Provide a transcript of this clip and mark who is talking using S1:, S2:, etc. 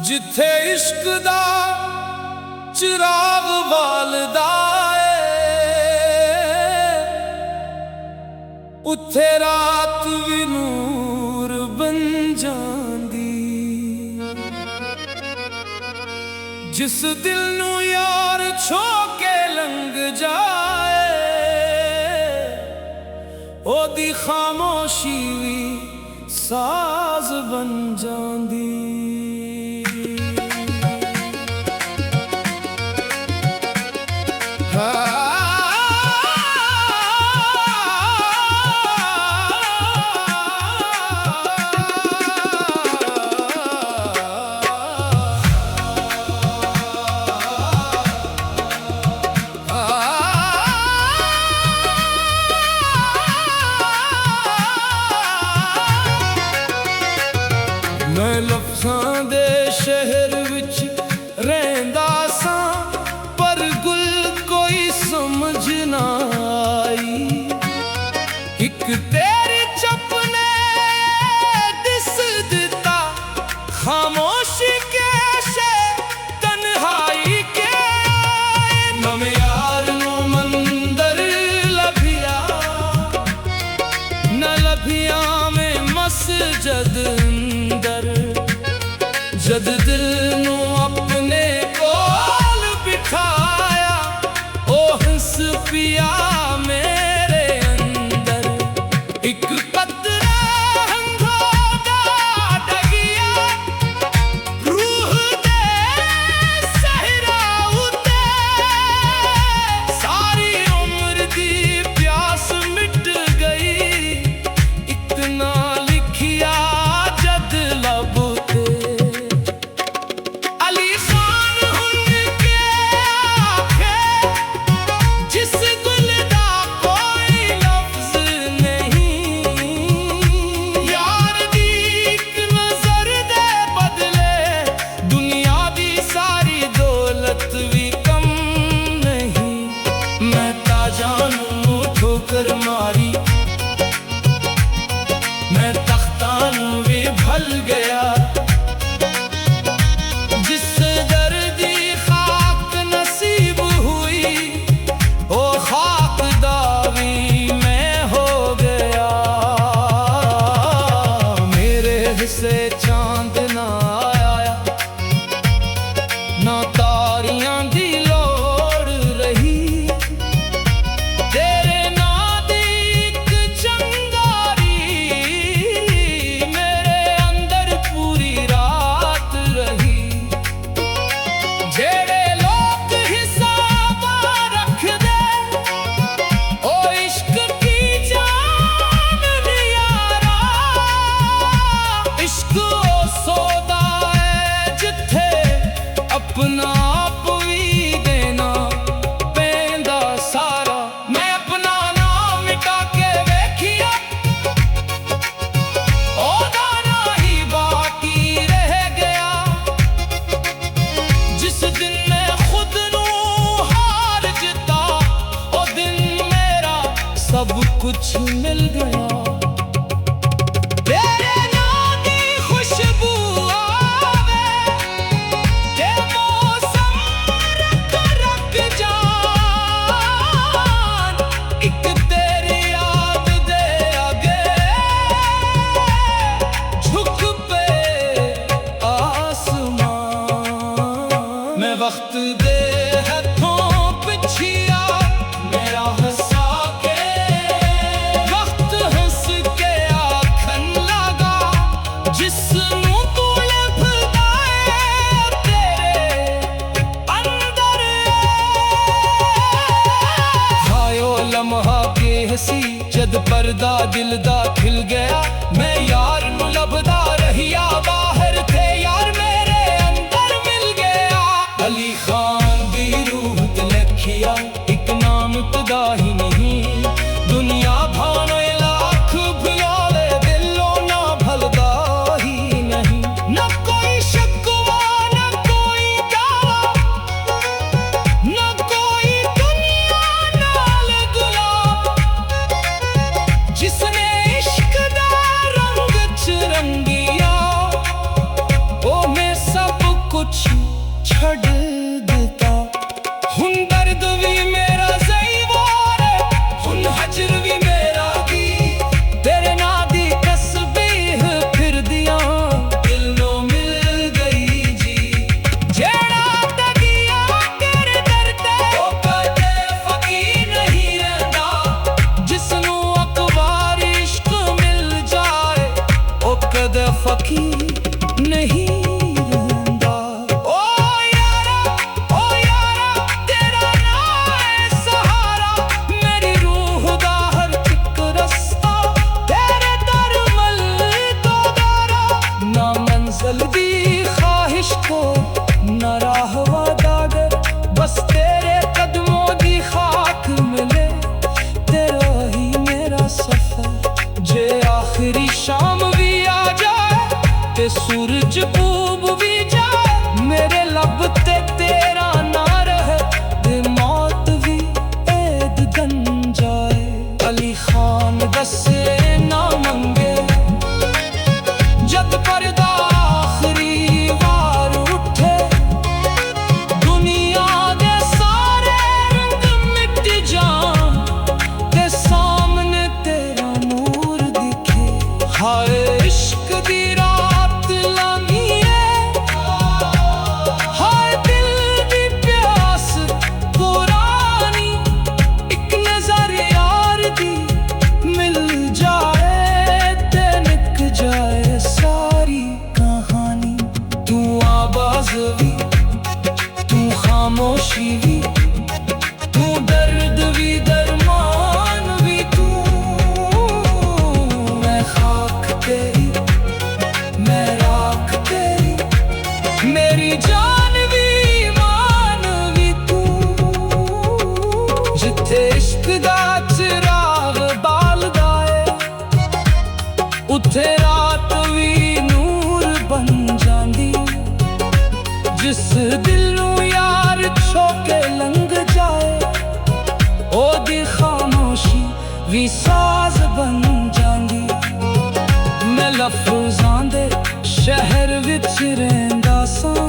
S1: जिथे इश्क दा चिराग बालदा उत्थे रात भी नूर बन जांदी। जिस दिल नू यार छो के लंघ जाए ओदी खामोशी भी साज बन जांदी। मैं लफ्ज़ां दे शहर विच रहिंदा सां पर गुल कोई समझ ना आई। एक तेरी चप ने दिस दिता खामोशी के शे तन्हाई के। नवे यार नू मंदर लभिया न लभिया में मसजद जद दिल नू अपने कोल बिठाया ओ हंस पिया मेरे अंदर। एक कतरा हंगों दा डगिया रूह दे सहरा उते सारी उम्र दी प्यास मिट गई। इतना लिखिया जद लब मारी मैं तख्तान भी भल गया। जिससे दर्दी खाक नसीब हुई ओ खाक दावी मैं हो गया। मेरे हिस्से चांद ना आया ना तारियां दी लोड़ रही। अपना आप भी देना पैंदा सारा। मैं अपना नाम मिटा के वेखिया ओदा ना ही बाकी रह गया। जिस दिन मैं खुद नू हार जिता ओ दिन मेरा सब कुछ मिल गया। मैं वक्त दे हथों पिछिया मेरा हंसा के वक्त हंस के आखन लगा। जिसनू तू लभदा है तेरे अंदर खायो लम्हा के हसी जद पर्दा दिल दा खिल गया। मैं यार नू लभदा रहिया बाहर थे यार मेरे अंदर मिल गया। अली खान दी रूह ते लिखिया एक नाम तदा ही नहीं। दुनिया भाने लाख भुलावे दिलों ना भलदा ही नहीं। न कोई शक सूरज डूब भी जाए मेरे लब ते तेरा ना रहे ते मौत भी ऐद दन जाए। अली खान दसे ना मंगे जद पर्दा आखिरी वार उठे दुनिया दे सारे रंग मिट जान ते सामने तेरा नूर दिखे। हाय इश्क दी रात लंघिए हाय दिल दी प्यास पुरानी एक नजर यार दी मिल जाए ते निक जाए सारी कहानी। तू आवाज भी तू खामोशी भी तू दर्द भी दरमान भी तू। मैं खाक तेरी मैं राख तेरी मेरी जान भी ईमान भी तू। जिथे इश्क दा चिराग बालदा है उथे रात भी नूर बन जांदी। जिस दिल नू यार छोके लंघ जाए ओदी खामोशी भी साज बन जांदी। मैं लफ्ज़ां दे शहर विच रहिंदा सां